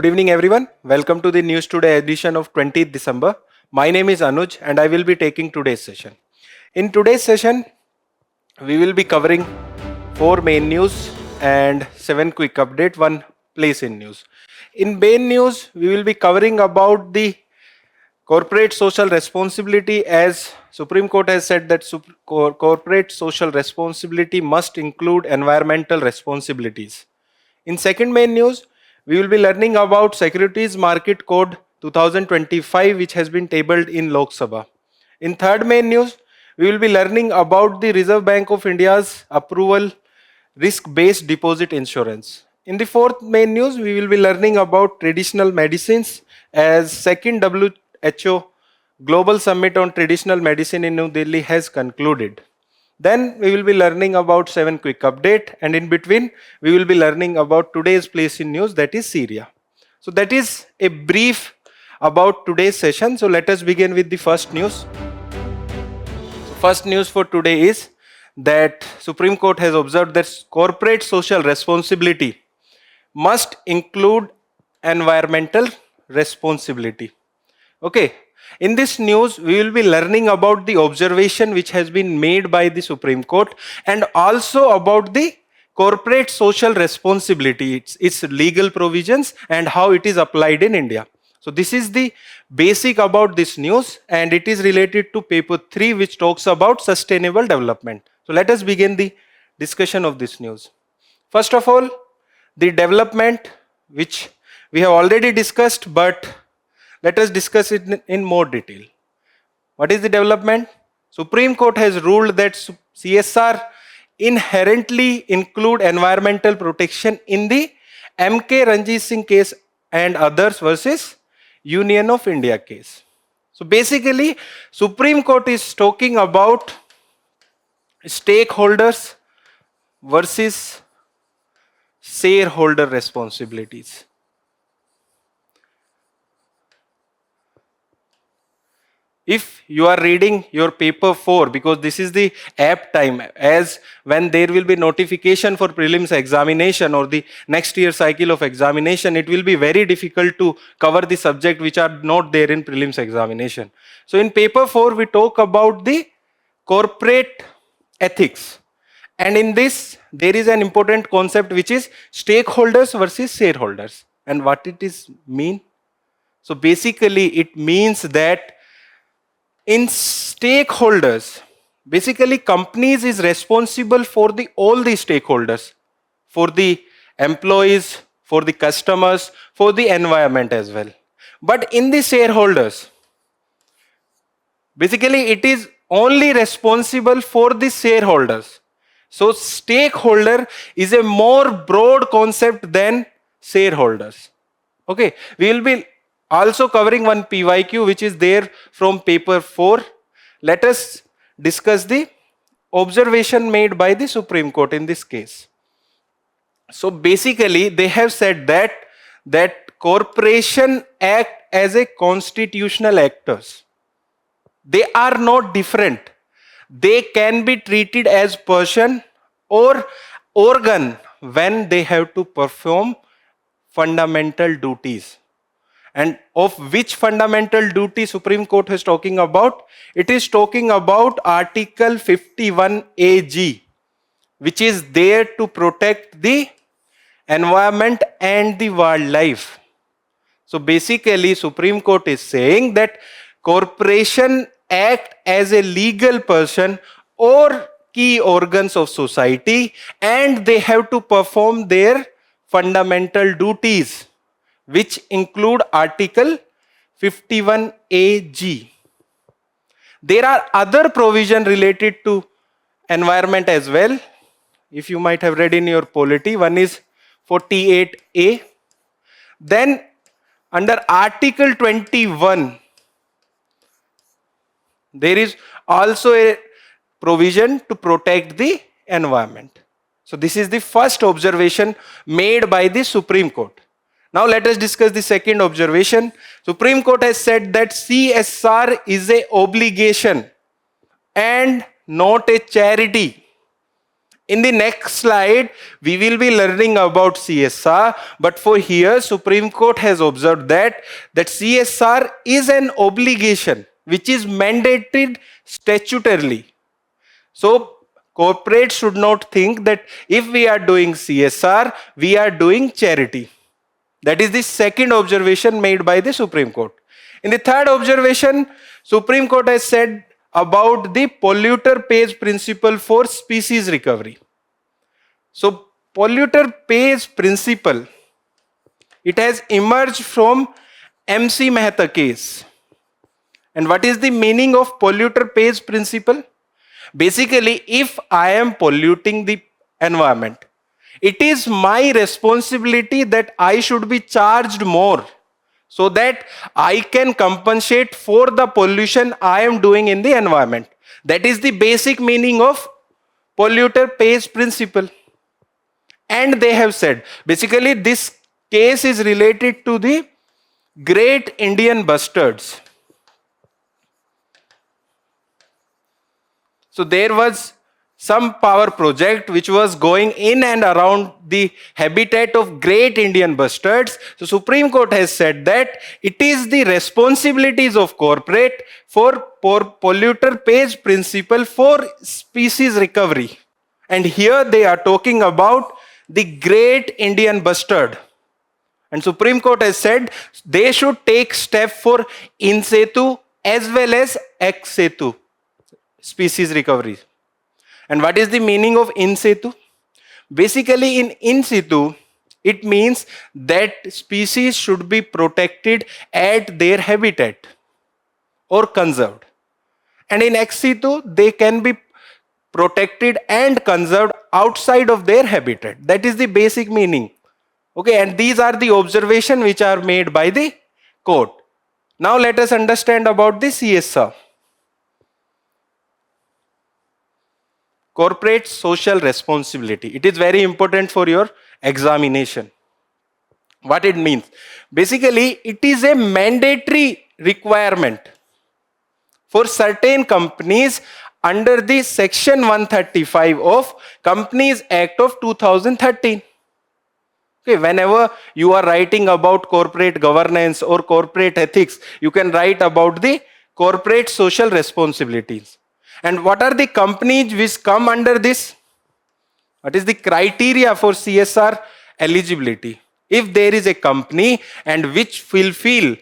Good evening everyone. Welcome to the News Today edition of 20th December. My name is Anuj and I will be taking today's session. In today's session, we will be covering 4 main news and 7 quick update, 1 place in news. In main news, we will be covering about the corporate social responsibility, as Supreme Court has said that corporate social responsibility must include environmental responsibilities. In second main news, we will be learning about Securities Market Code 2025, which has been tabled in Lok Sabha. In third main news, we will be learning about the Reserve Bank of India's approval risk-based deposit insurance. In the fourth main news, we will be learning about traditional medicines, as second WHO Global Summit on Traditional Medicine in New Delhi has concluded. Then we will be learning about 7 quick update, and in between we will be learning about today's place in news, that is Syria. So that is a brief about today's session. So let us begin with the first news. So first news for today is that Supreme Court has observed that corporate social responsibility must include environmental responsibility. Okay. In this news, we will be learning about the observation which has been made by the Supreme Court and also about the corporate social responsibility, its legal provisions and how it is applied in India. So this is the basic about this news, and it is related to paper 3, which talks about sustainable development. So let us begin the discussion of this news. First of all, the development which we have already discussed, but let us discuss it in more detail. What is the development? Supreme Court has ruled that CSR inherently include environmental protection in the MK Ranjit Singh case and others versus Union of India case. So basically, Supreme Court is talking about stakeholders versus shareholder responsibilities. If you are reading your paper 4, because this is the apt time, as when there will be notification for prelims examination or the next year cycle of examination, it will be very difficult to cover the subject which are not there in prelims examination. So in paper 4, we talk about the corporate ethics. And in this, there is an important concept which is stakeholders versus shareholders. And what it is mean? So basically, it means that in stakeholders, basically companies is responsible for all the stakeholders, for the employees, for the customers, for the environment as well. But in the shareholders, basically it is only responsible for the shareholders. So stakeholder is a more broad concept than shareholders. Okay, we will be also covering one PYQ which is there from paper 4. Let us discuss the observation made by the Supreme Court in this case. So basically, they have said that corporation act as a constitutional actors. They are not different. They can be treated as person or organ when they have to perform fundamental duties. And of which fundamental duty Supreme Court is talking about? It is talking about Article 51AG, which is there to protect the environment and the wildlife. So basically, Supreme Court is saying that corporation act as a legal person or key organs of society, and they have to perform their fundamental duties, which include Article 51AG. There are other provisions related to environment as well. If you might have read in your polity, one is 48A. Then under Article 21, there is also a provision to protect the environment. So this is the first observation made by the Supreme Court. Now let us discuss the second observation. Supreme Court has said that CSR is an obligation and not a charity. In the next slide, we will be learning about CSR, but for here, Supreme Court has observed that CSR is an obligation which is mandated statutorily. So, corporates should not think that if we are doing CSR, we are doing charity. That is the second observation made by the Supreme Court. In the third observation, Supreme Court has said about the polluter pays principle for species recovery. So, polluter pays principle, it has emerged from MC Mehta case. And what is the meaning of polluter pays principle? Basically, if I am polluting the environment, it is my responsibility that I should be charged more so that I can compensate for the pollution I am doing in the environment. That is the basic meaning of polluter pays principle. And they have said, basically this case is related to the great Indian bustards. So there was some power project which was going in and around the habitat of great Indian bustards. So Supreme Court has said that it is the responsibilities of corporate for polluter pays principle for species recovery. And here they are talking about the great Indian bustard. And Supreme Court has said they should take step for in situ as well as ex situ species recovery. And what is the meaning of in situ? Basically, in situ, it means that species should be protected at their habitat or conserved. And in ex situ, they can be protected and conserved outside of their habitat. That is the basic meaning. Okay, and these are the observations which are made by the court. Now let us understand about the CSR. Corporate social responsibility. It is very important for your examination. What it means? Basically, it is a mandatory requirement for certain companies under the Section 135 of Companies Act of 2013. Okay, whenever you are writing about corporate governance or corporate ethics, you can write about the corporate social responsibilities. And what are the companies which come under this? What is the criteria for CSR eligibility? If there is a company and which fulfill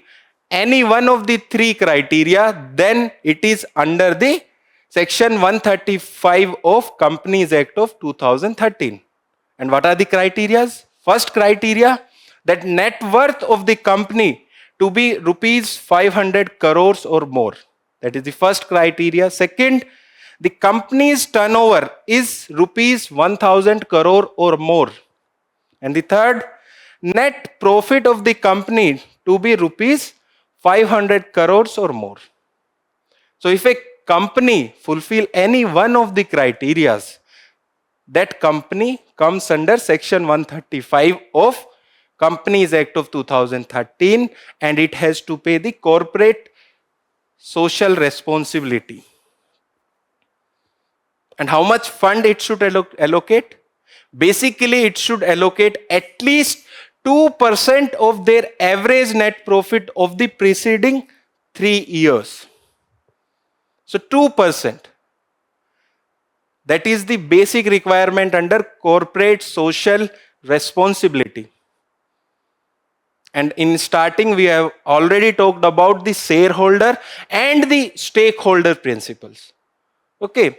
any one of the three criteria, then it is under the Section 135 of Companies Act of 2013. And what are the criteria? First criteria, that net worth of the company to be rupees 500 crores or more. That is the first criteria. Second, the company's turnover is rupees 1000 crore or more. And the third, net profit of the company to be rupees 500 crores or more. So if a company fulfill any one of the criteria, that company comes under Section 135 of Companies Act of 2013 and it has to pay the corporate social responsibility. And how much fund it should allocate? Basically, it should allocate at least 2% of their average net profit of the preceding 3 years. So 2%. That is the basic requirement under corporate social responsibility. And in starting, we have already talked about the shareholder and the stakeholder principles. Okay.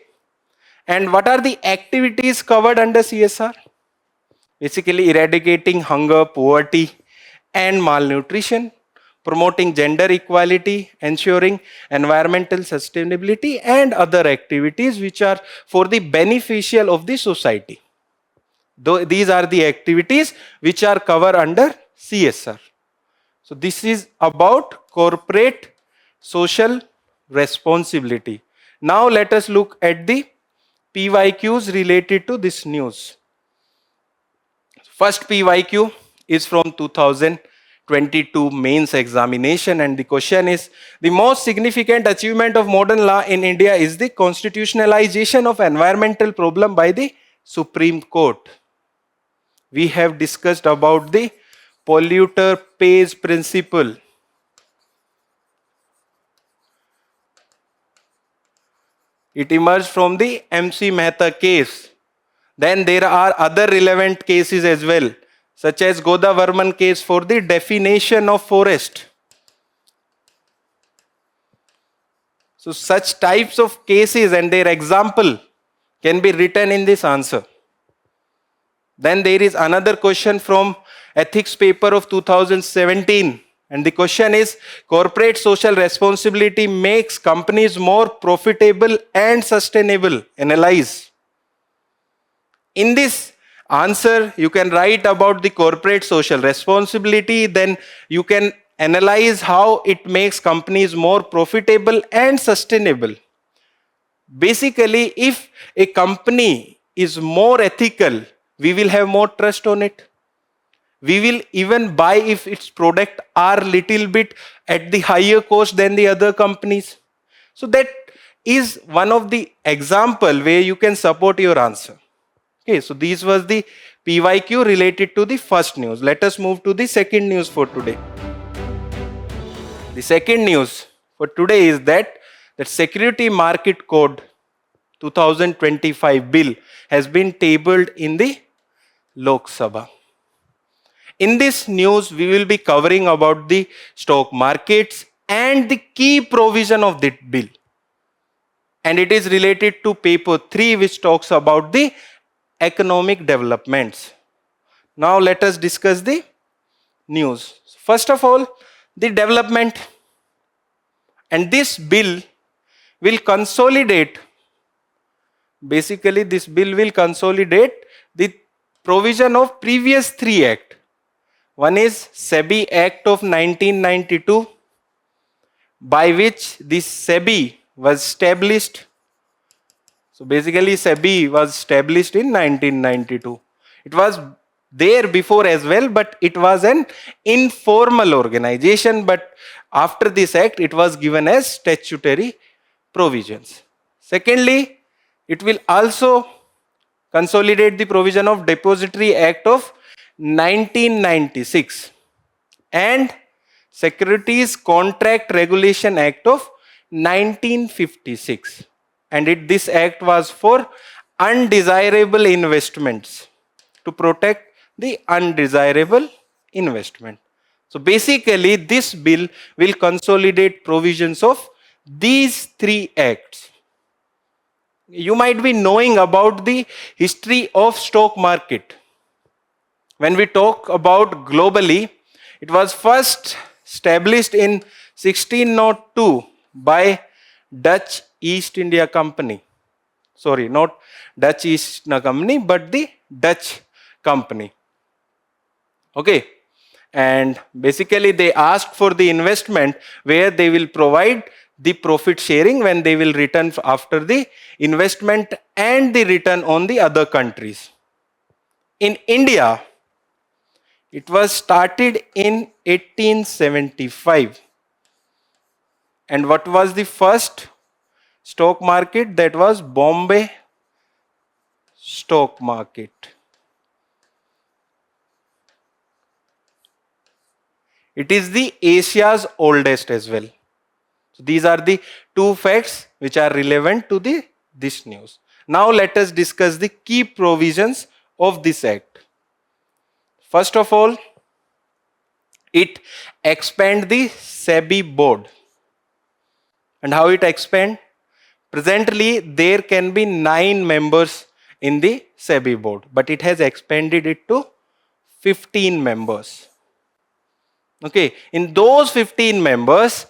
And what are the activities covered under CSR? Basically, eradicating hunger, poverty, and malnutrition, promoting gender equality, ensuring environmental sustainability, and other activities which are for the beneficial of the society. These are the activities which are covered under CSR. So this is about corporate social responsibility. Now let us look at the PYQs related to this news. First PYQ is from 2022 mains examination and the question is, the most significant achievement of modern law in India is the constitutionalization of environmental problem by the Supreme Court. We have discussed about the polluter pays principle. It emerged from the MC Mehta case. Then there are other relevant cases as well, such as Godavarman case for the definition of forest. So such types of cases and their example can be written in this answer. Then there is another question from ethics paper of 2017. And the question is, corporate social responsibility makes companies more profitable and sustainable. Analyze. In this answer, you can write about the corporate social responsibility, then you can analyze how it makes companies more profitable and sustainable. Basically, if a company is more ethical, we will have more trust on it. We will even buy if its product are little bit at the higher cost than the other companies. So that is one of the example where you can support your answer. Okay, so this was the PYQ related to the first news. Let us move to the second news for today. The second news for today is that Security Market Code 2025 bill has been tabled in the Lok Sabha. In this news, we will be covering about the stock markets and the key provision of that bill. And it is related to paper 3, which talks about the economic developments. Now let us discuss the news. First of all, the development. And this bill will consolidate, basically this bill will consolidate the provision of previous 3 acts. One is SEBI Act of 1992, by which this SEBI was established. So basically SEBI was established in 1992. It was there before as well, but it was an informal organization. But after this act, it was given as statutory provisions. Secondly, it will also consolidate the provision of Depository Act of 1996 and Securities Contract Regulation Act of 1956. And this act was for undesirable investments, to protect the undesirable investment. So basically this bill will consolidate provisions of these 3 acts. You might be knowing about the history of stock market. When we talk about globally, it was first established in 1602 by Dutch East India Company. Sorry, not Dutch East India Company, but the Dutch company. Okay. And basically they asked for the investment where they will provide the profit sharing when they will return after the investment and the return on the other countries. In India, it was started in 1875. And what was the first stock market? That was Bombay Stock Market. It is the Asia's oldest as well. So these are the 2 facts which are relevant to this news. Now let us discuss the key provisions of this act. First of all, it expands the SEBI board. And how it expands? Presently, there can be 9 members in the SEBI board, but it has expanded it to 15 members. Okay, in those 15 members,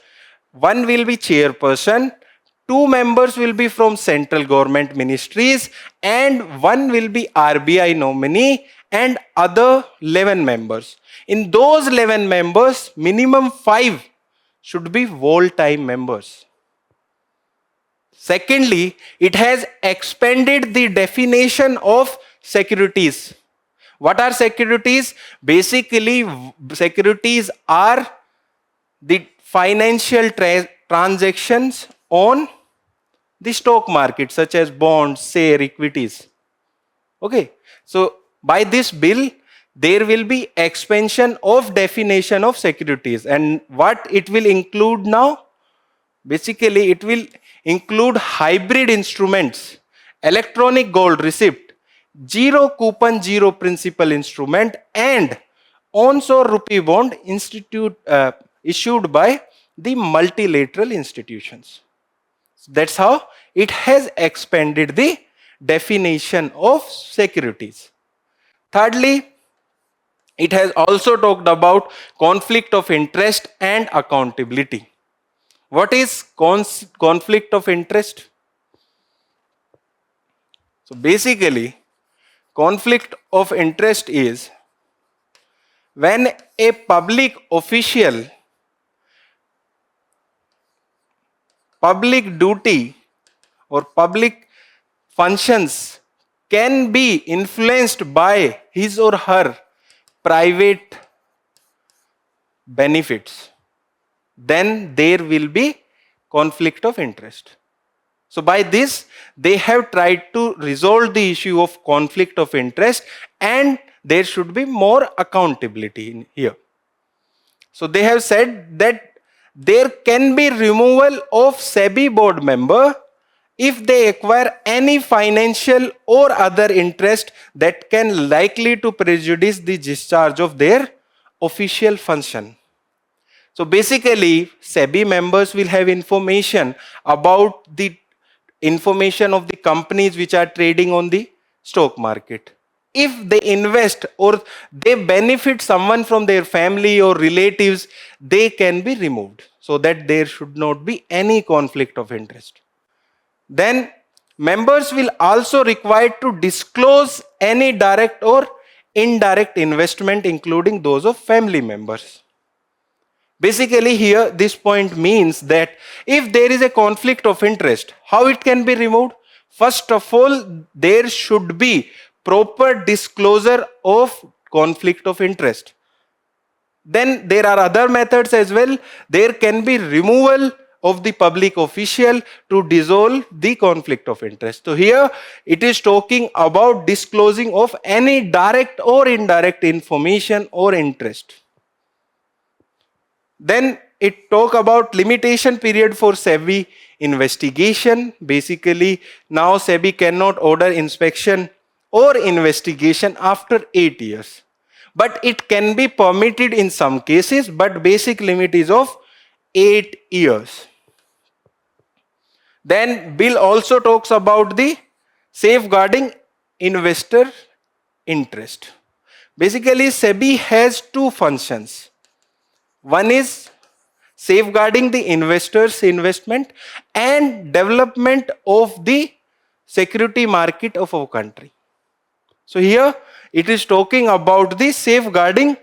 1 will be chairperson, 2 members will be from central government ministries, and 1 will be RBI nominee, and other 11 members. In those 11 members, minimum 5 should be whole-time members. Secondly, it has expanded the definition of securities. What are securities? Basically, securities are the financial transactions on the stock market, such as bonds, share, equities. Okay, so by this bill, there will be expansion of definition of securities, and what it will include now? Basically, it will include hybrid instruments, electronic gold receipt, zero coupon, zero principal instrument, and onshore rupee bond issued by the multilateral institutions. That's how it has expanded the definition of securities. Thirdly, it has also talked about conflict of interest and accountability. What is conflict of interest? So basically, conflict of interest is when a public official, public duty, or public functions can be influenced by his or her private benefits, then there will be conflict of interest. So by this, they have tried to resolve the issue of conflict of interest, and there should be more accountability in here. So they have said that there can be removal of SEBI board member if they acquire any financial or other interest that can likely to prejudice the discharge of their official function. So basically, SEBI members will have information about the information of the companies which are trading on the stock market. If they invest or they benefit someone from their family or relatives, they can be removed so that there should not be any conflict of interest. Then members will also required to disclose any direct or indirect investment, including those of family members. Basically here this point means that if there is a conflict of interest, how it can be removed? First of all, there should be proper disclosure of conflict of interest. Then there are other methods as well. There can be removal of the public official to dissolve the conflict of interest. So here it is talking about disclosing of any direct or indirect information or interest. Then it talk about limitation period for SEBI investigation. Basically, now SEBI cannot order inspection or investigation after 8 years. But it can be permitted in some cases, but basic limit is of 8 years. Then bill also talks about the safeguarding investor interest. Basically, SEBI has two functions. One is safeguarding the investor's investment and development of the security market of our country. So here it is talking about the safeguarding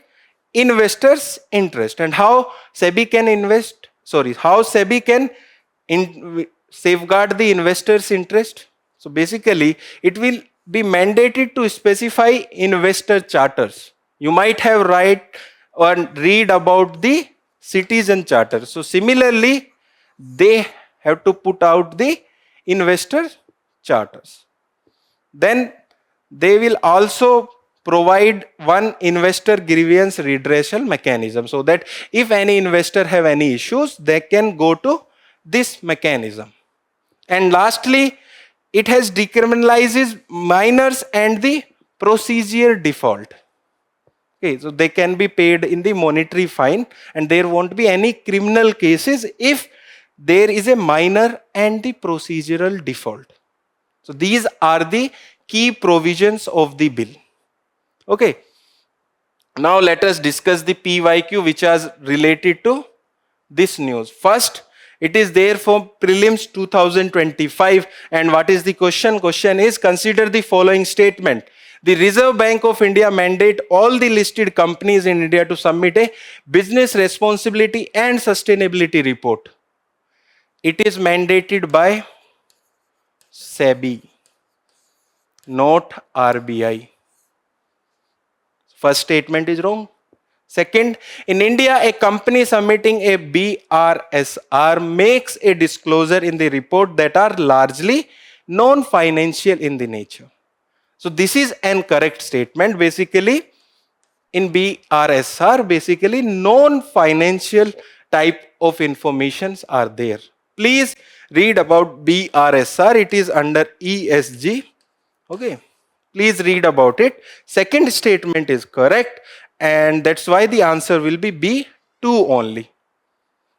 investors' interest and how SEBI can safeguard the investors' interest. So basically, it will be mandated to specify investor charters. You might have read about the citizen charter. So similarly, they have to put out the investor charters. Then they will also provide one investor grievance redressal mechanism so that if any investor have any issues, they can go to this mechanism. And lastly, it has decriminalizes minors and the procedure default. Okay, so they can be paid in the monetary fine and there won't be any criminal cases if there is a minor and the procedural default. So these are the key provisions of the bill. Okay, now let us discuss the PYQ which is related to this news. First, it is there for Prelims 2025, and what is the question? Question is, consider the following statement. The Reserve Bank of India mandate all the listed companies in India to submit a business responsibility and sustainability report. It is mandated by SEBI, not RBI. First statement is wrong. Second, in India, a company submitting a BRSR makes a disclosure in the report that are largely non-financial in the nature. So this is an correct statement. Basically, in BRSR, basically non-financial type of informations are there. Please read about BRSR. It is under ESG. Okay. Please read about it. Second statement is correct, and that's why the answer will be B2 only.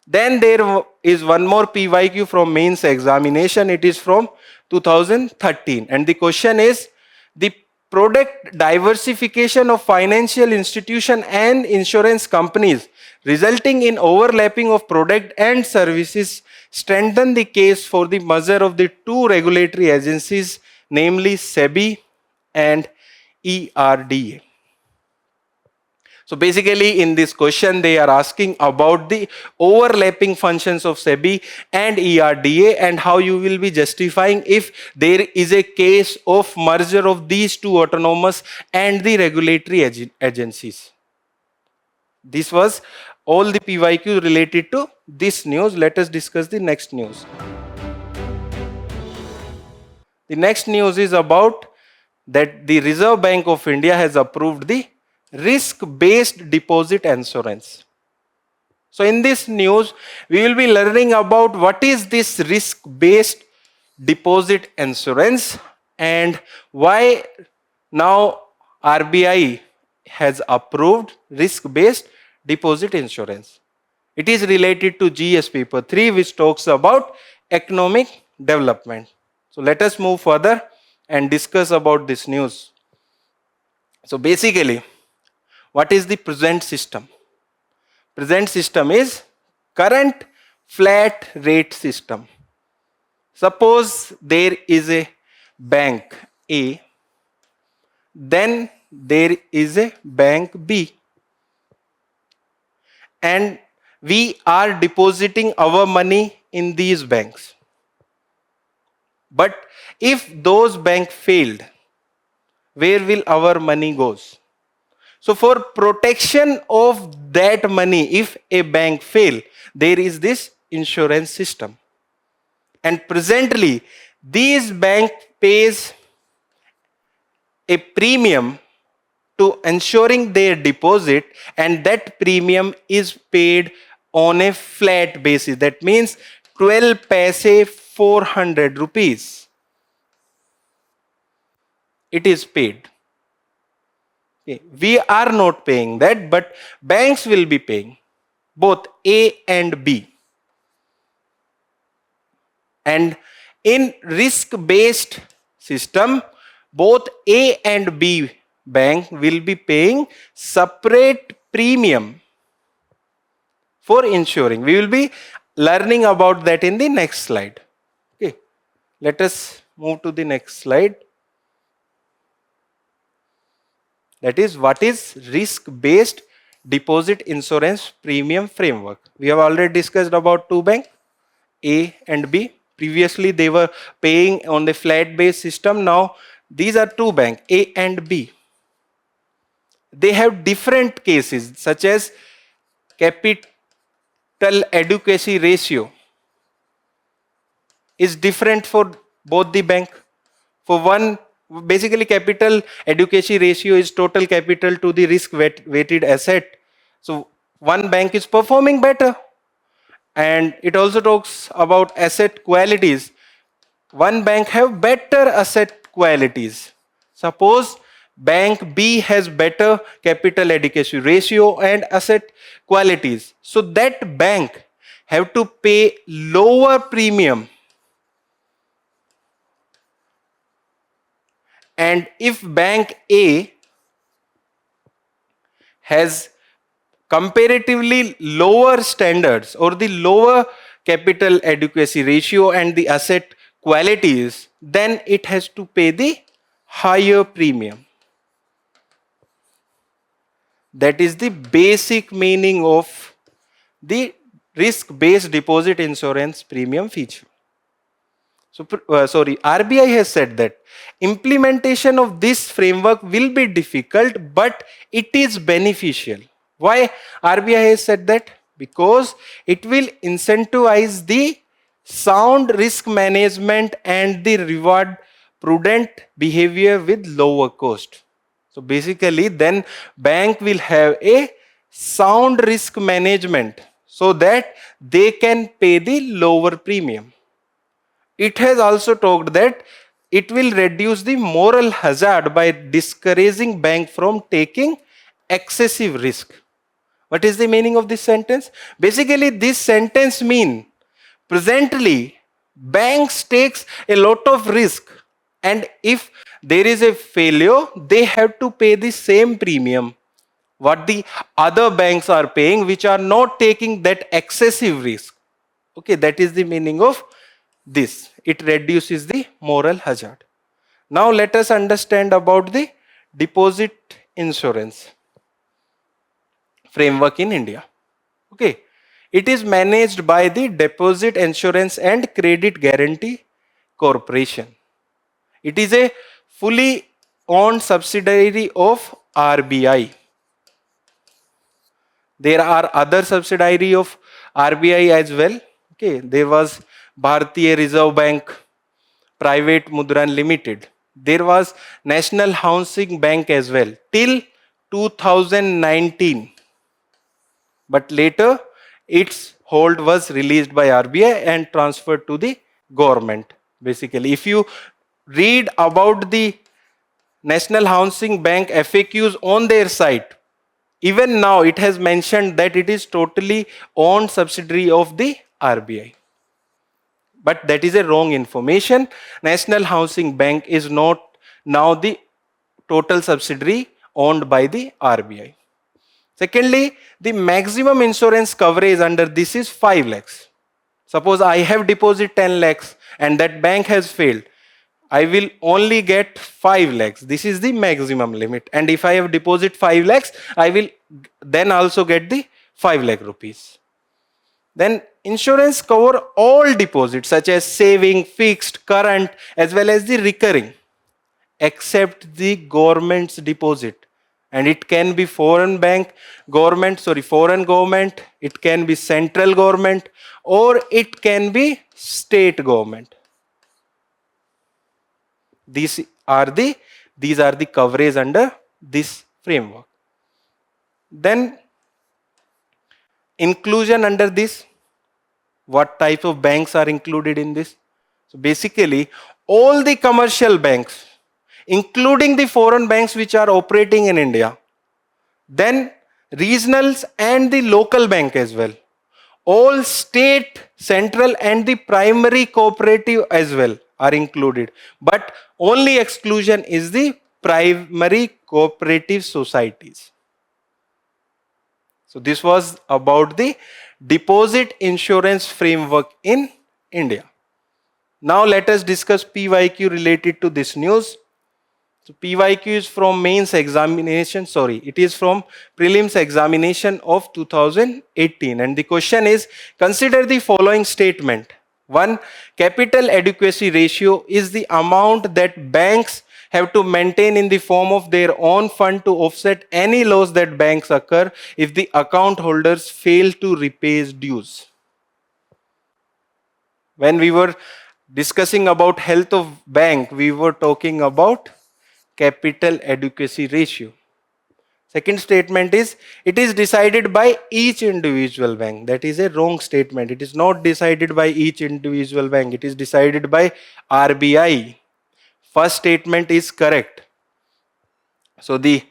Then there is one more PYQ from mains examination. It is from 2013. And the question is, the product diversification of financial institution and insurance companies resulting in overlapping of product and services strengthen the case for the merger of the two regulatory agencies, namely SEBI and ERDA. So basically in this question they are asking about the overlapping functions of SEBI and ERDA and how you will be justifying if there is a case of merger of these two autonomous and the regulatory agencies. This was all the PYQ related to this news. Let us discuss the next news. The next news is about that the Reserve Bank of India has approved the risk-based deposit insurance. So in this news, we will be learning about what is this risk-based deposit insurance and why now RBI has approved risk-based deposit insurance. It is related to GS paper 3, which talks about economic development. So let us move further and discuss about this news. So basically, what is the present system? Present system is current flat rate system. Suppose there is a bank A, then there is a bank B, and we are depositing our money in these banks. But if those banks failed, where will our money goes? So for protection of that money, if a bank fail, there is this insurance system. And presently, these bank pays a premium to ensuring their deposit, and that premium is paid on a flat basis. That means 12 paise 400 rupees. It is paid. Okay. We are not paying that, but banks will be paying, both A and B. And in risk-based system, both A and B bank will be paying separate premium for insuring. We will be learning about that in the next slide. Okay. Let us move to the next slide. That is, what is risk-based deposit insurance premium framework? We have already discussed about two banks, A and B. Previously, they were paying on the flat-based system. Now, these are two banks, A and B. They have different cases, such as capital adequacy ratio is different for both the bank. For one, basically capital adequacy ratio is total capital to the risk weighted asset. So one bank is performing better. And it also talks about asset qualities. One bank have better asset qualities. Suppose bank B has better capital adequacy ratio and asset qualities. So that bank have to pay lower premium. And if bank A has comparatively lower standards or the lower capital adequacy ratio and the asset qualities, then it has to pay the higher premium. That is the basic meaning of the risk-based deposit insurance premium feature. So, RBI has said that implementation of this framework will be difficult, but it is beneficial. Why RBI has said that? Because it will incentivize the sound risk management and the reward prudent behavior with lower cost. So basically then bank will have a sound risk management so that they can pay the lower premium. It has also talked that it will reduce the moral hazard by discouraging bank from taking excessive risk. What is the meaning of this sentence? Basically, this sentence means presently banks takes a lot of risk, and if there is a failure, they have to pay the same premium what the other banks are paying, which are not taking that excessive risk. Okay, that is the meaning of this. It reduces the moral hazard. Now let us understand about the deposit insurance framework in India. Okay, it is managed by the Deposit Insurance and Credit Guarantee Corporation. It is a fully owned subsidiary of RBI. There are other subsidiary of RBI as well. Okay, there was Bharatiya Reserve Bank Private Mudran Limited. There was National Housing Bank as well till 2019. But later its hold was released by RBI and transferred to the government. Basically, if you read about the National Housing Bank FAQs on their site, even now it has mentioned that it is totally owned subsidiary of the RBI. But that is a wrong information. National Housing Bank is not now the total subsidiary owned by the RBI. Secondly, the maximum insurance coverage under this is 5 lakhs. Suppose I have deposit 10 lakhs and that bank has failed. I will only get 5 lakhs. This is the maximum limit. And if I have deposit 5 lakhs, I will then also get the 5 lakh rupees. Then insurance cover all deposits such as saving, fixed, current, as well as the recurring, except the government's deposit. And it can be foreign government, it can be central government, or it can be state government. These are the coverage under this framework. Then inclusion under this, what type of banks are included in this? So basically, all the commercial banks, including the foreign banks which are operating in India, then regionals and the local bank as well, all state, central and the primary cooperative as well are included, but only exclusion is the primary cooperative societies. So this was about the deposit insurance framework in India. Now let us discuss PYQ related to this news. So PYQ is from mains examination, it is from prelims examination of 2018, and the question is, consider the following statement. 1. Capital adequacy ratio is the amount that banks have to maintain in the form of their own fund to offset any loss that banks occur if the account holders fail to repay dues. When we were discussing about health of bank, we were talking about capital adequacy ratio. Second statement is, it is decided by each individual bank. That is a wrong statement. It is not decided by each individual bank. It is decided by RBI. First statement is correct. So the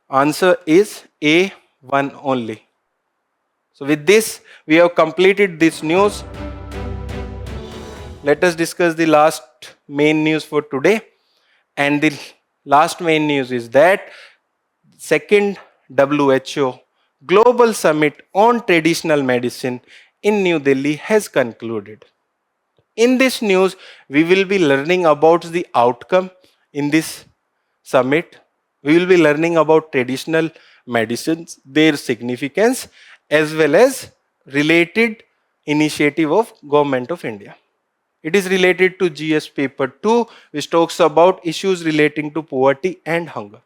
answer is A1 only. So with this, we have completed this news. Let us discuss the last main news for today. And the last main news is that second WHO Global Summit on Traditional Medicine in New Delhi has concluded. In this news, we will be learning about the outcome in this summit. We will be learning about traditional medicines, their significance, as well as related initiative of Government of India. It is related to GS paper 2, which talks about issues relating to poverty and hunger.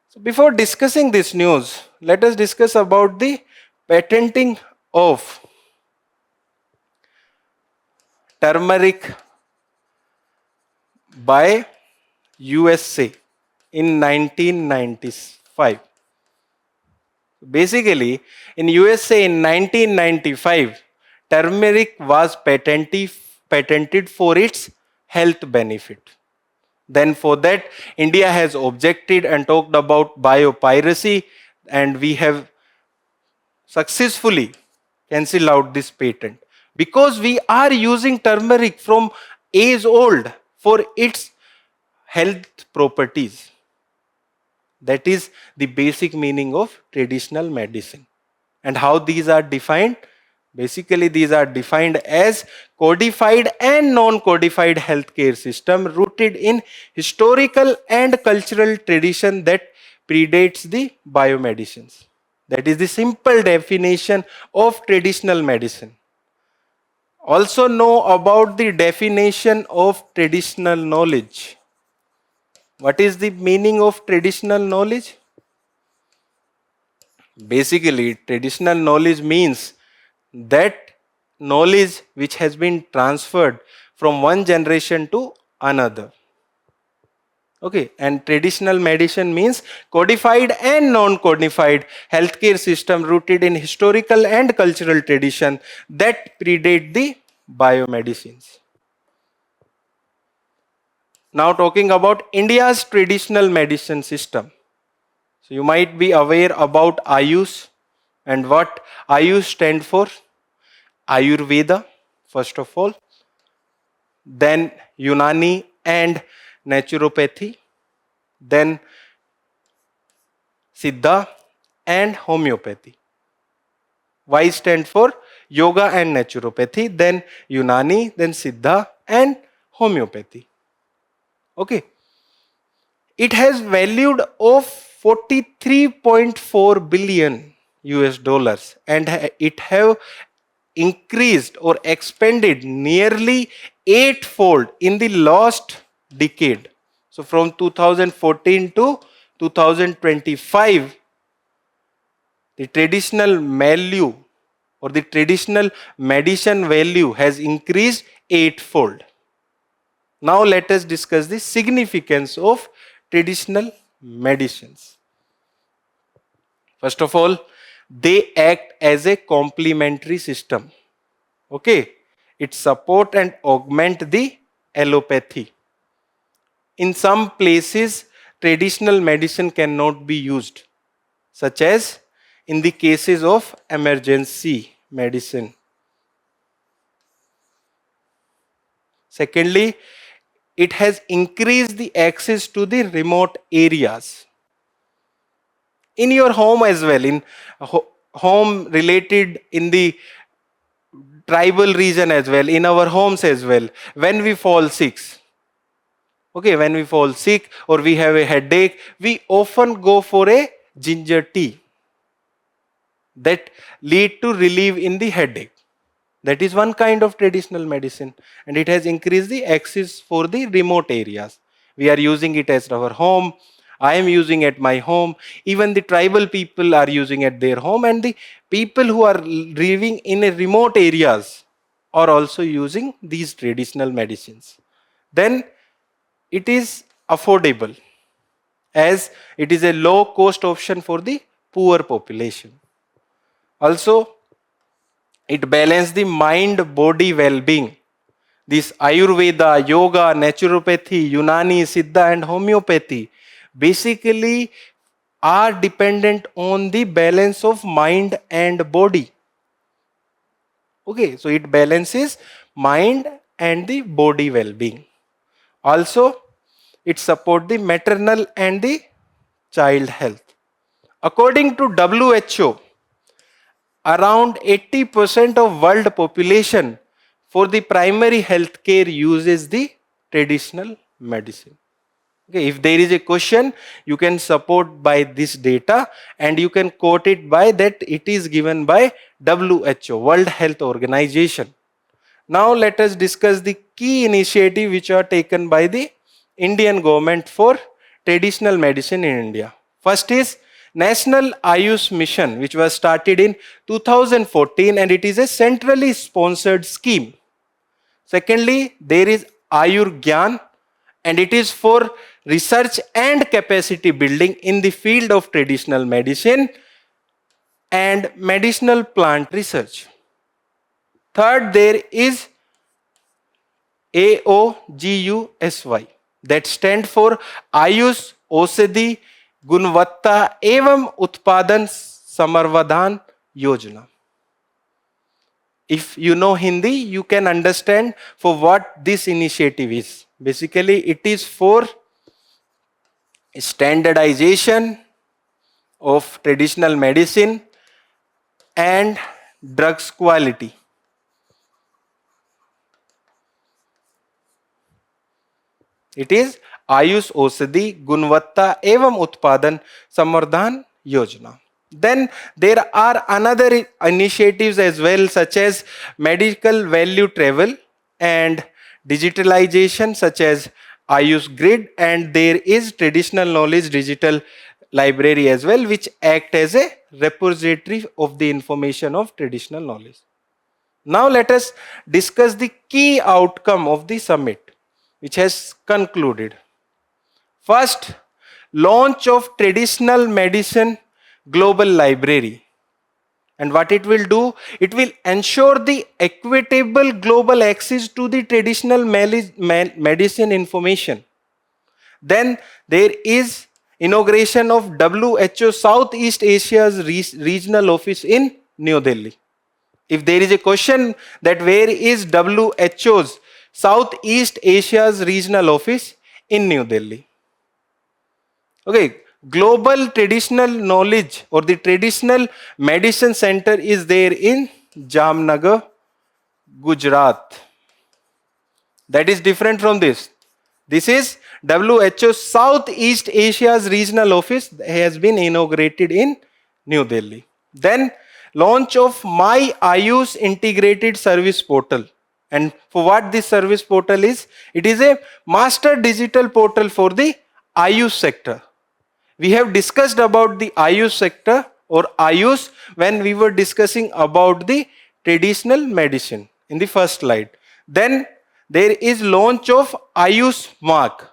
So before discussing this news, let us discuss about the patenting of turmeric by USA in 1995. Basically, in USA in 1995, turmeric was patented for its health benefit. Then for that, India has objected and talked about biopiracy, and we have successfully cancelled out this patent because we are using turmeric from age old for its health properties. That is the basic meaning of traditional medicine. And how these are defined? Basically, these are defined as codified and non-codified healthcare system rooted in historical and cultural tradition that predates the biomedicines. That is the simple definition of traditional medicine. Also know about the definition of traditional knowledge. What is the meaning of traditional knowledge? Basically, traditional knowledge means that knowledge which has been transferred from one generation to another. Okay, and traditional medicine means codified and non-codified healthcare system rooted in historical and cultural tradition that predate the biomedicines. Now talking about India's traditional medicine system. So you might be aware about Ayush, and what Ayush stand for. Ayurveda, first of all, then Unani and naturopathy, then Siddha and homeopathy. Y stand for yoga and naturopathy, then Unani, then Siddha and homeopathy. Okay. It has valued of 43.4 billion US dollars, and it have increased or expanded nearly eightfold in the last decade. So from 2014 to 2025, the traditional value or the traditional medicine value has increased eightfold. Now let us discuss the significance of traditional medicines. First of all, they act as a complementary system. Okay, it support and augment the allopathy. In some places, traditional medicine cannot be used, such as in the cases of emergency medicine. Secondly, it has increased the access to the remote areas. In your home as well, in home related, in the tribal region as well, in our homes as well, when we fall sick. Okay, when we fall sick or we have a headache, we often go for a ginger tea that lead to relief in the headache. That is one kind of traditional medicine, and it has increased the access for the remote areas. We are using it as our home. I am using at my home. Even the tribal people are using at their home, and the people who are living in a remote areas are also using these traditional medicines. Then it is affordable, as it is a low cost option for the poor population. Also, it balances the mind body well being. This Ayurveda, yoga, naturopathy, Unani, Siddha, and homeopathy basically are dependent on the balance of mind and body. Okay, so it balances mind and the body well being. Also, it supports the maternal and the child health. According to WHO, around 80% of world population for the primary health care uses the traditional medicine. Okay, if there is a question, you can support by this data, and you can quote it by that it is given by WHO, World Health Organization. Now let us discuss the key initiatives which are taken by the Indian government for traditional medicine in India. First is National Ayush Mission, which was started in 2014, and it is a centrally sponsored scheme. Secondly, there is Ayur Gyan, and it is for research and capacity building in the field of traditional medicine and medicinal plant research. Third, there is AOGUSY, that stand for Ayush औषधि गुणवत्ता एवं उत्पादन संवर्धन योजना. If you know Hindi, you can understand for what this initiative is. Basically, it is for standardization of traditional medicine and drugs quality. It is Ayush औषधि गुणवत्ता एवं उत्पादन संवर्धन योजना. Then there are another initiatives as well, such as medical value travel and digitalization, such as Ayush Grid, and there is traditional knowledge digital library as well, which act as a repository of the information of traditional knowledge. Now let us discuss the key outcome of the summit, which has concluded. First, launch of traditional medicine global library. And what it will do, it will ensure the equitable global access to the traditional medicine information. Then there is inauguration of WHO Southeast Asia's regional office in New Delhi. If there is a question that where is WHO's Southeast Asia's regional office, in New Delhi. Okay, Global Traditional Knowledge or the Traditional Medicine Center is there in Jamnagar, Gujarat. That is different from this. This is WHO Southeast Asia's regional office has been inaugurated in New Delhi. Then launch of My Ayush integrated service portal. And for what this service portal is, it is a master digital portal for the Ayush sector. We have discussed about the Ayush sector or Ayush when we were discussing about the traditional medicine in the first slide. Then there is launch of Ayush mark.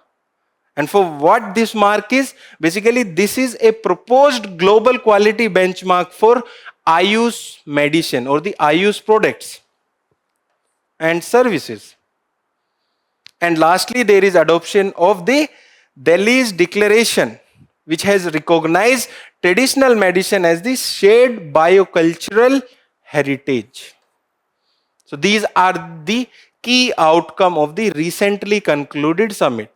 And for what this mark is, basically this is a proposed global quality benchmark for Ayush medicine or the Ayush products and services. And lastly, there is adoption of the Delhi's declaration, which has recognized traditional medicine as the shared biocultural heritage. So these are the key outcome of the recently concluded summit.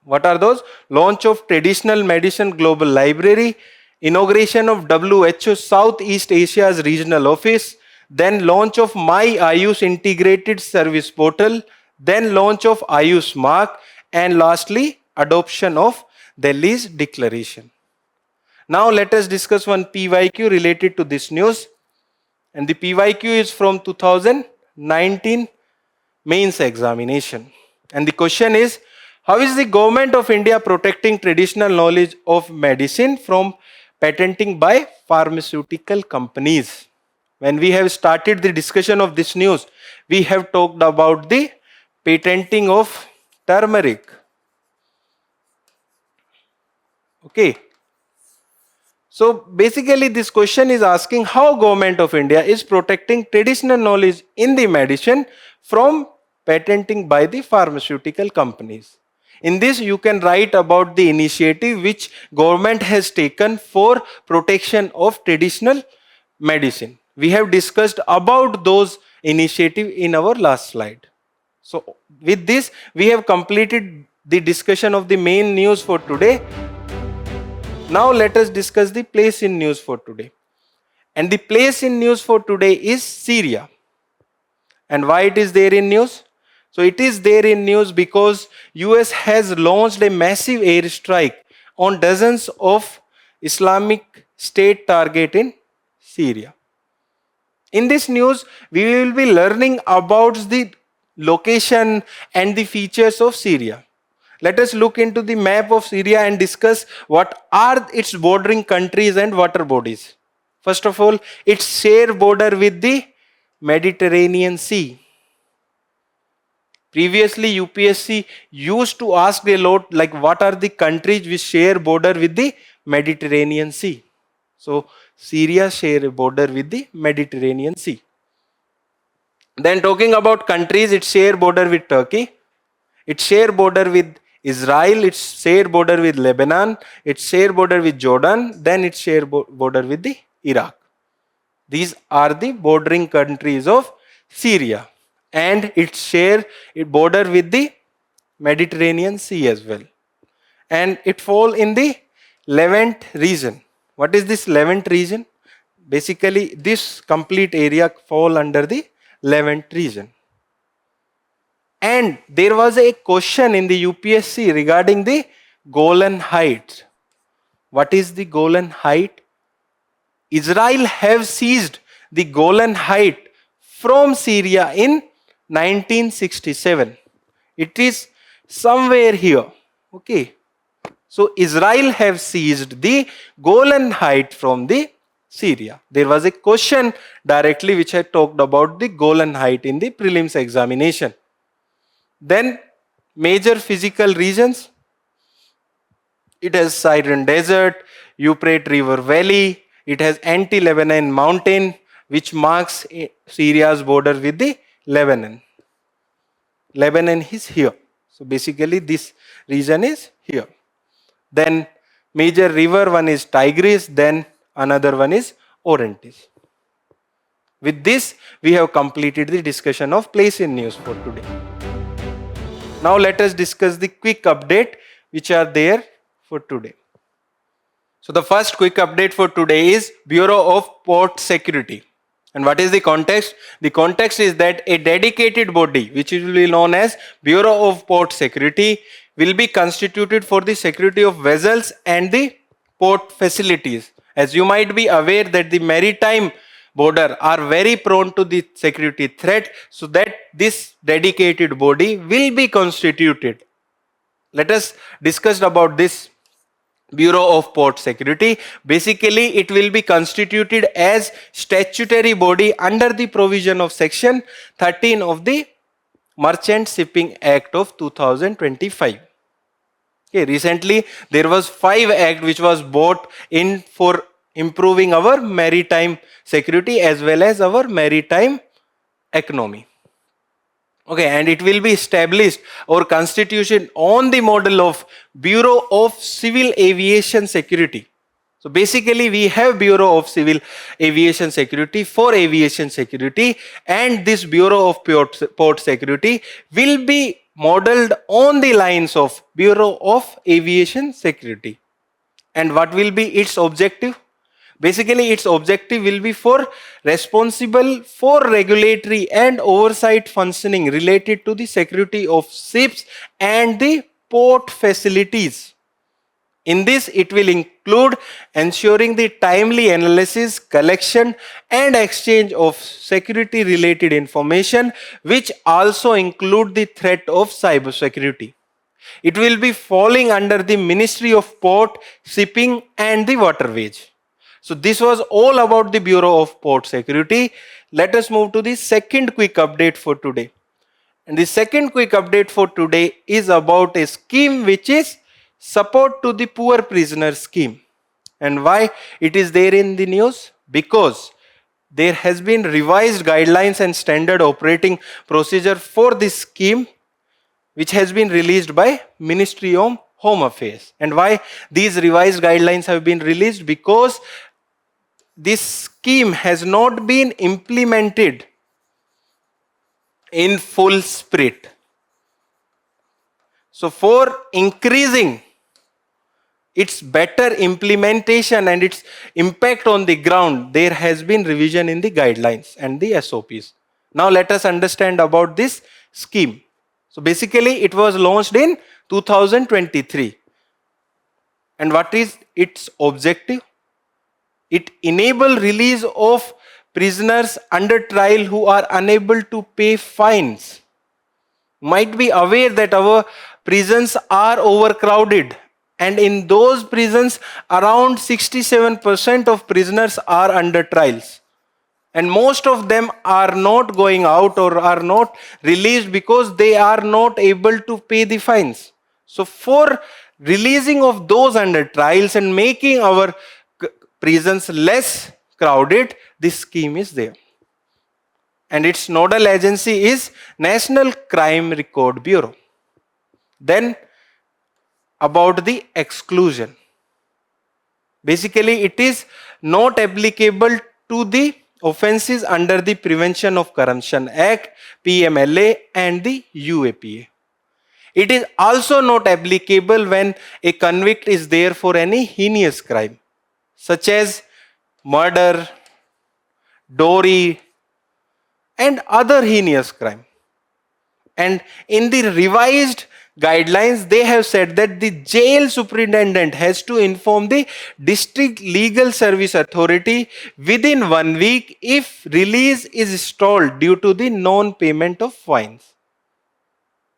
What are those? Launch of Traditional Medicine Global Library, inauguration of WHO Southeast Asia's regional office, then launch of My Ayush integrated service portal, then launch of Ayush mark, and lastly adoption of Delhi's declaration. Now let us discuss one PYQ related to this news, and the PYQ is from 2019 mains examination, and the question is, how is the government of India protecting traditional knowledge of medicine from patenting by pharmaceutical companies? When we have started the discussion of this news, we have talked about the patenting of turmeric. Okay. So basically this question is asking how government of India is protecting traditional knowledge in the medicine from patenting by the pharmaceutical companies. In this you can write about the initiative which government has taken for protection of traditional medicine. We have discussed about those initiatives in our last slide. So with this we have completed the discussion of the main news for today. Now let us discuss the place in news for today. And the place in news for today is Syria. And why it is there in news? So it is there in news because US has launched a massive airstrike on dozens of Islamic State targets in Syria. In this news, we will be learning about the location and the features of Syria. Let us look into the map of Syria and discuss what are its bordering countries and water bodies. First of all, its share border with the Mediterranean Sea. Previously, UPSC used to ask a lot like what are the countries which share border with the Mediterranean Sea. So Syria share a border with the Mediterranean Sea. Then talking about countries, it share border with Turkey, it share border with Israel, it share border with Lebanon, it share border with Jordan, then it share border with the Iraq. These are the bordering countries of Syria, and it share it border with the Mediterranean Sea as well. And it fall in the Levant region. What is this Levant region? Basically, this complete area fall under the Levant region. And there was a question in the UPSC regarding the Golan Heights. What is the Golan Height? Israel have seized the Golan Height from Syria in 1967. It is somewhere here. Okay. So Israel have seized the Golan Height from the Syria. There was a question directly which I talked about the Golan Height in the prelims examination. Then major physical regions. It has Syrian desert, Euphrates River Valley. It has anti-Lebanon mountain which marks Syria's border with the Lebanon. Lebanon is here. So basically this region is here. Then major river, one is Tigris, then another one is Orontes. With this, we have completed the discussion of place in news for today. Now let us discuss the quick update which are there for today. So the first quick update for today is Bureau of Port Security. And what is the context? The context is that a dedicated body which will be known as Bureau of Port Security will be constituted for the security of vessels and the port facilities. As you might be aware that the maritime border are very prone to the security threat, so that this dedicated body will be constituted. Let us discuss about this Bureau of Port Security. Basically, it will be constituted as statutory body under the provision of section 13 of the Merchant Shipping Act of 2025. Okay, recently there was 5 Act which was brought in for improving our maritime security as well as our maritime economy. Okay, and it will be established or constitution on the model of Bureau of Civil Aviation Security. So basically we have Bureau of Civil Aviation Security for aviation security, and this Bureau of Port Security will be modeled on the lines of Bureau of Aviation Security. And what will be its objective? Basically, its objective will be for responsible for regulatory and oversight functioning related to the security of ships and the port facilities. In this, it will include ensuring the timely analysis, collection and exchange of security related information, which also include the threat of cyber security. It will be falling under the Ministry of Port, Shipping and the Waterways. So this was all about the Bureau of Port Security. Let us move to the second quick update for today. And the second quick update for today is about a scheme which is support to the poor prisoner scheme. And why it is there in the news? Because there has been revised guidelines and standard operating procedure for this scheme, which has been released by Ministry of Home Affairs. And why these revised guidelines have been released? Because this scheme has not been implemented in full spirit. So for increasing its better implementation and its impact on the ground, there has been revision in the guidelines and the SOPs. Now let us understand about this scheme. So basically it was launched in 2023. And what is its objective? It enables release of prisoners under trial who are unable to pay fines. Might be aware that our prisons are overcrowded, and in those prisons around 67% of prisoners are under trials. And most of them are not going out or are not released because they are not able to pay the fines. So for releasing of those under trials and making our prisons less crowded, this scheme is there. And its nodal agency is National Crime Record Bureau. Then about the exclusion. Basically, it is not applicable to the offences under the Prevention of Corruption Act, PMLA, and the UAPA. It is also not applicable when a convict is there for any heinous crime, such as murder, dowry, and other heinous crime. And in the revised guidelines, they have said that the jail superintendent has to inform the district legal service authority within 1 week if release is stalled due to the non-payment of fines.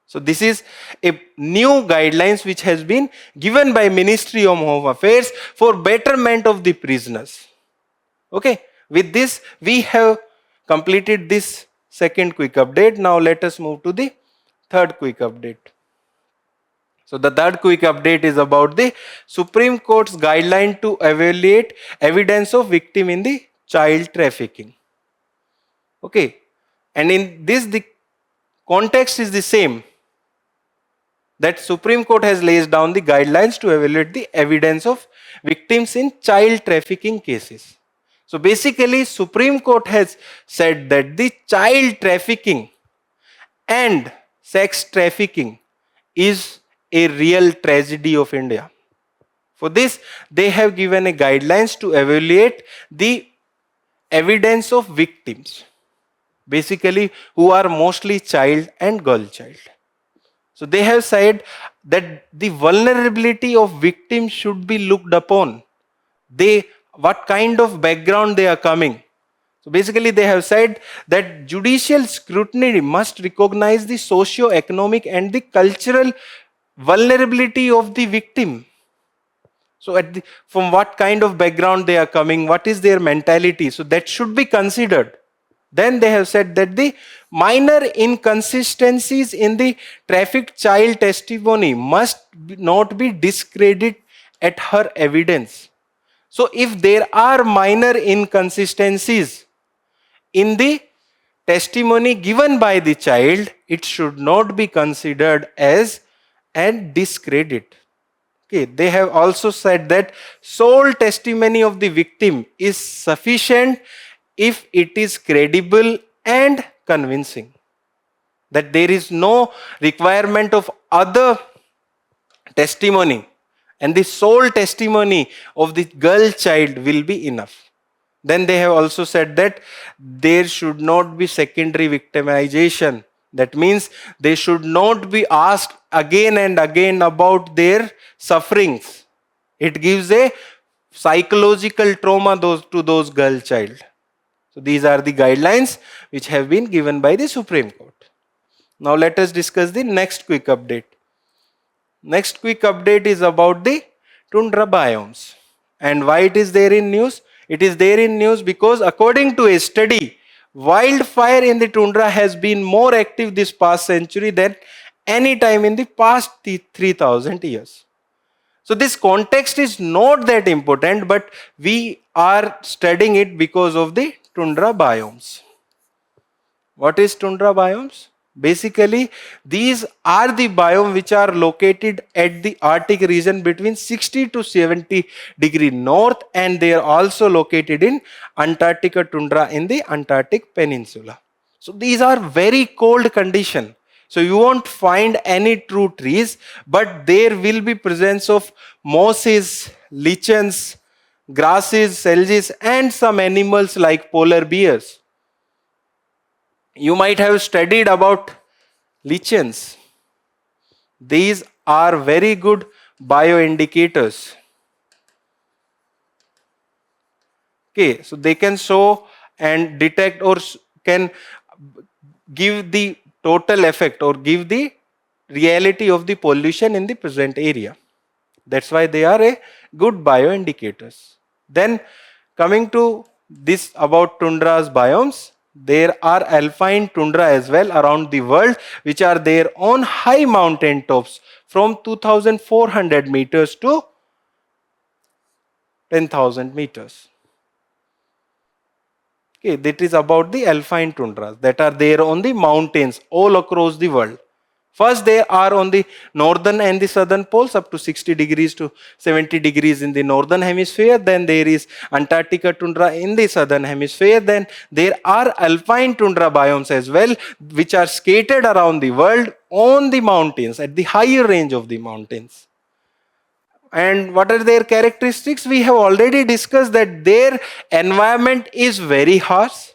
So this is a new guidelines which has been given by Ministry of Home Affairs for betterment of the prisoners. Okay, with this we have completed this second quick update. Now let us move to the third quick update. So the third quick update is about the Supreme Court's guideline to evaluate evidence of victim in the child trafficking. Okay, and in this the context is the same, that Supreme Court has laid down the guidelines to evaluate the evidence of victims in child trafficking cases. So basically, Supreme Court has said that the child trafficking and sex trafficking is a real tragedy of India. For this, they have given a guidelines to evaluate the evidence of victims, basically who are mostly child and girl child. So they have said that the vulnerability of victims should be looked upon. What kind of background they are coming. So basically they have said that judicial scrutiny must recognize the socio-economic and the cultural vulnerability of the victim. So from what kind of background they are coming, what is their mentality, so that should be considered. Then they have said that the minor inconsistencies in the trafficked child testimony must not be discredited at her evidence. So if there are minor inconsistencies in the testimony given by the child, it should not be considered as a discredit. Okay, they have also said that sole testimony of the victim is sufficient if it is credible and convincing. That there is no requirement of other testimony, and the sole testimony of the girl child will be enough. Then they have also said that there should not be secondary victimization. That means they should not be asked again and again about their sufferings. It gives a psychological trauma to those girl child. So these are the guidelines which have been given by the Supreme Court. Now let us discuss the next quick update. Next quick update is about the tundra biomes. And why it is there in news? It is there in news because according to a study, wildfire in the tundra has been more active this past century than any time in the past 3,000 years. So this context is not that important, but we are studying it because of the tundra biomes. What is tundra biomes? Basically, these are the biomes which are located at the Arctic region between 60 to 70 degree north, and they are also located in Antarctica tundra in the Antarctic Peninsula. So these are very cold conditions. So you won't find any true trees, but there will be presence of mosses, lichens, grasses, algae, and some animals like polar bears. You might have studied about lichens. These are very good bioindicators. Okay, so they can show and detect or can give the total effect or give the reality of the pollution in the present area. That's why they are a good bioindicators. Then coming to this about tundra's biomes. There are alpine tundra as well around the world, which are there on high mountain tops from 2400 meters to 10,000 meters. Okay, that is about the alpine tundras that are there on the mountains all across the world. First, they are on the northern and the southern poles up to 60 degrees to 70 degrees in the northern hemisphere. Then there is Antarctica tundra in the southern hemisphere. Then there are alpine tundra biomes as well, which are scattered around the world on the mountains, at the higher range of the mountains. And what are their characteristics? We have already discussed that their environment is very harsh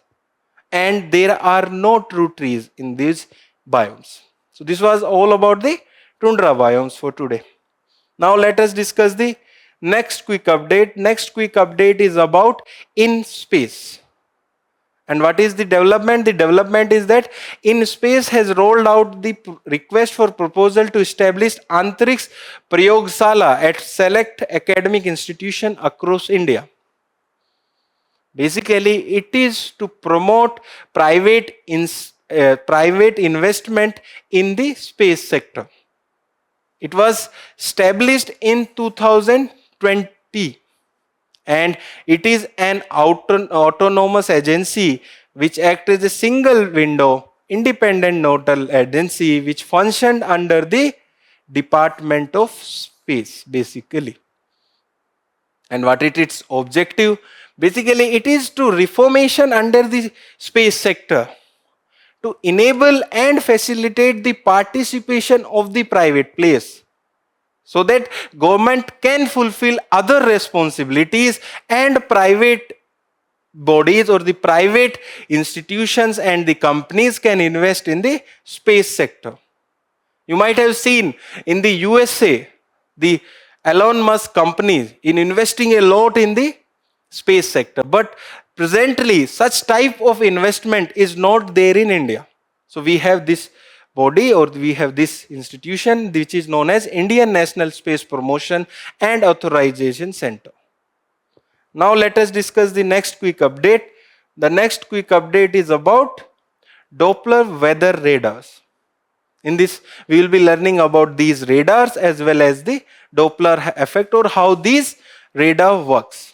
and there are no true trees in these biomes. So this was all about the tundra biomes for today. Now let us discuss the next quick update. Next quick update is about in space. And what is the development? The development is that InSpace has rolled out the request for proposal to establish Antrix Prayogshala at select academic institutions across India. Basically, it is to promote private investment in the space sector. It was established in 2020 and it is an autonomous agency which acts as a single window independent nodal agency which functioned under the Department of Space basically. And what is its objective? Basically, it is to reformation under the space sector to enable and facilitate the participation of the private players so that government can fulfill other responsibilities and private bodies or the private institutions and the companies can invest in the space sector. You might have seen in the USA, the Elon Musk company in investing a lot in the space sector. But presently, such type of investment is not there in India. So we have this body or we have this institution which is known as Indian National Space Promotion and Authorization Center. Now let us discuss the next quick update. The next quick update is about Doppler weather radars. In this, we will be learning about these radars as well as the Doppler effect or how these radar works.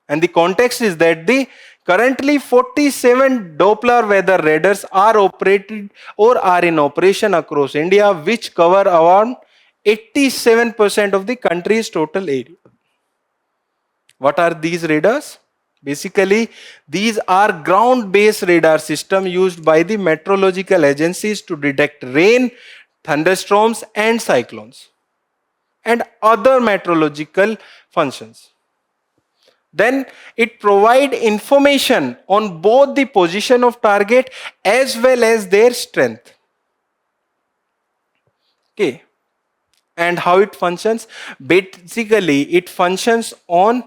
And the context is that the currently 47 Doppler weather radars are operated or are in operation across India, which cover around 87% of the country's total area. What are these radars? Basically, these are ground-based radar system used by the meteorological agencies to detect rain, thunderstorms and cyclones and other meteorological functions. Then it provides information on both the position of target as well as their strength. Okay. And how it functions? Basically, it functions on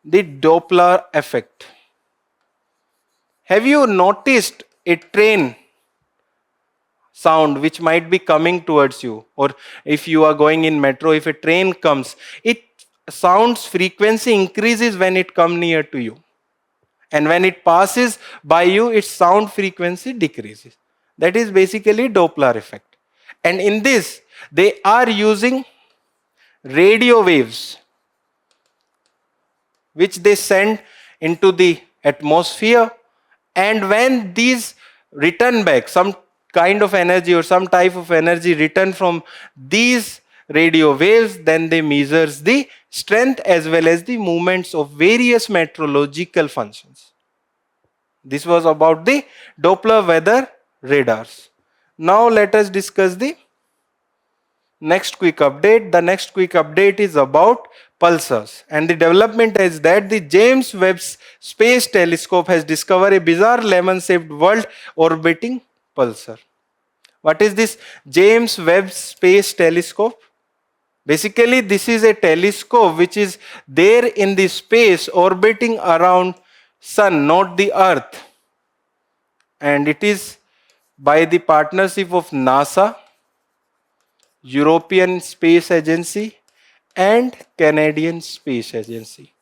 the Doppler effect. Have you noticed a train sound which might be coming towards you? Or if you are going in metro, if a train comes, it sounds frequency increases when it comes near to you. And when it passes by you, its sound frequency decreases. That is basically Doppler effect. And in this, they are using radio waves which they send into the atmosphere, and when these return back, some kind of energy or some type of energy return from these radio waves, then they measures the strength as well as the movements of various meteorological functions. This was about the Doppler weather radars. Now let us discuss the next quick update. The next quick update is about pulsars, and the development is that the James Webb Space Telescope has discovered a bizarre lemon-shaped world orbiting pulsar. What is this James Webb Space Telescope? Basically, this is a telescope which is there in the space orbiting around Sun, not the Earth, and it is by the partnership of NASA, European Space Agency and Canadian Space Agency.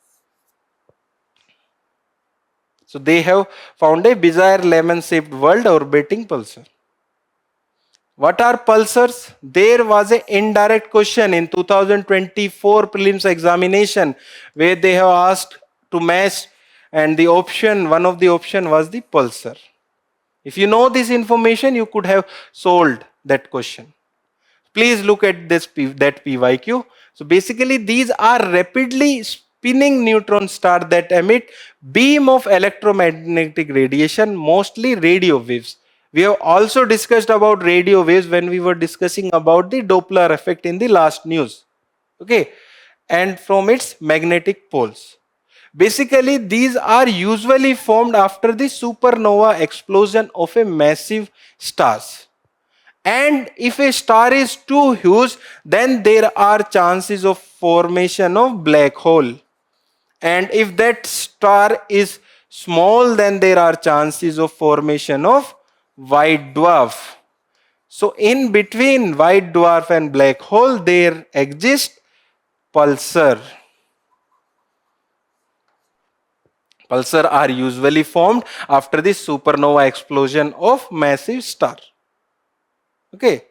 So they have found a bizarre lemon-shaped world orbiting pulsar. What are pulsars? There was an indirect question in 2024 prelims examination where they have asked to match, and the option, one of the option was the pulsar. If you know this information, you could have solved that question. Please look at that PYQ. So basically these are rapidly spinning neutron stars that emit beam of electromagnetic radiation, mostly radio waves. We have also discussed about radio waves when we were discussing about the Doppler effect in the last news. Okay, and from its magnetic poles. Basically, these are usually formed after the supernova explosion of a massive star. And if a star is too huge, then there are chances of formation of black hole. And if that star is small, then there are chances of formation of white dwarf. So in between white dwarf and black hole, there exists pulsar. Pulsar are usually formed after the supernova explosion of massive star. Okay.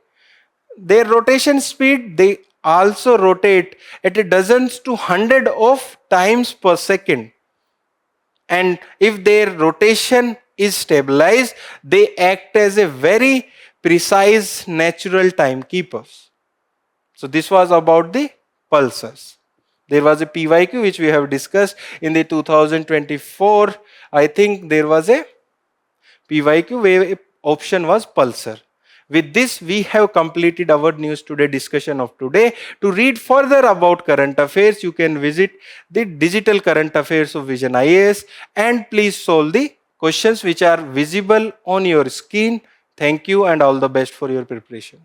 Their rotation speed, they also rotate at a dozens to hundred of times per second. And if their rotation is stabilized, they act as a very precise natural timekeepers. So this was about the pulsars. There was a PYQ which we have discussed in the 2024. I think there was a PYQ where option was pulsar. With this, we have completed our news today discussion of today. To read further about current affairs, you can visit the digital current affairs of Vision IAS and please solve the questions which are visible on your screen. Thank you and all the best for your preparation.